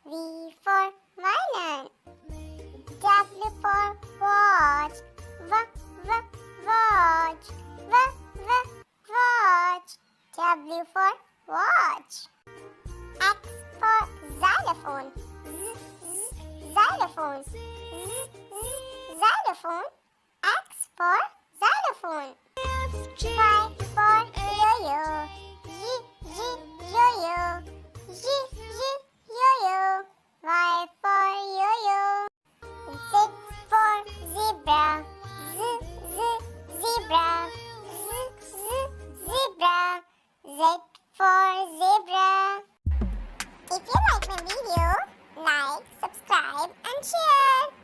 V for violin. W for watch. Watch. Watch. W for watch. X for xylophone. Xylophone. Xylophone. X for xylophone. Y for yo-yo. Yo-yo. Yo-yo. Y for yo-yo. Z for zebra. Zebra. Zebra. Z for zebra. If you like my video, like, subscribe and share.